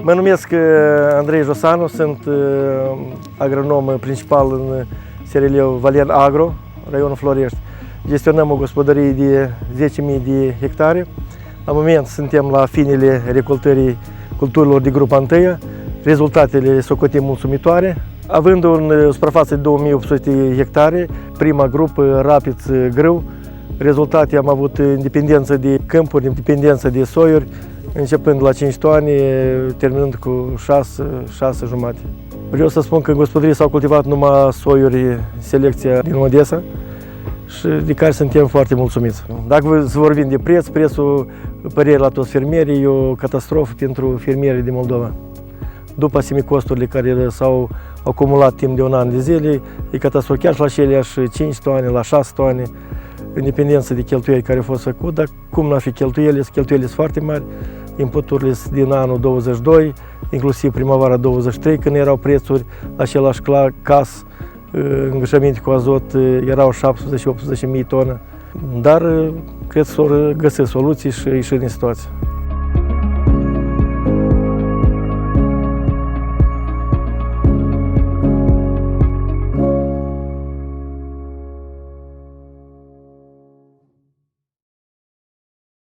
Mă numesc Andrei Josanu, sunt agronom principal în SRL Valen Agro, raionul Florești. Gestionăm o gospodărie de 10.000 de hectare. La moment suntem la finele recoltării culturilor de grupa 1. Rezultatele socotim mulțumitoare. Având o suprafață de 2800 hectare, prima grupă Rapids grâu, rezultate am avut independență de câmpuri, independență de soiuri, începând la 5 tone, terminând cu 6 jumate. Vreau să spun că în gospodărie s-au cultivat numai soiuri selecția din Odessa și de care suntem foarte mulțumiți. Dacă să vorbim de preț, prețul, părere la toți fermierii, e o catastrofă pentru fermierii din Moldova. După semicosturile care s-au acumulat timp de un an de zile, e catastrofă chiar și la aceleași 5 toane, la 6 toane, în dependență de cheltuieli care au fost făcute, dar cum n-ar fi cheltuielile sunt foarte mari. Inputurile din anul 22, inclusiv primăvara 23, când erau prețuri la același cas, îngrășăminte cu azot erau 70-80 mii tone, dar cred că s-au găsit soluții și ieșit din situație.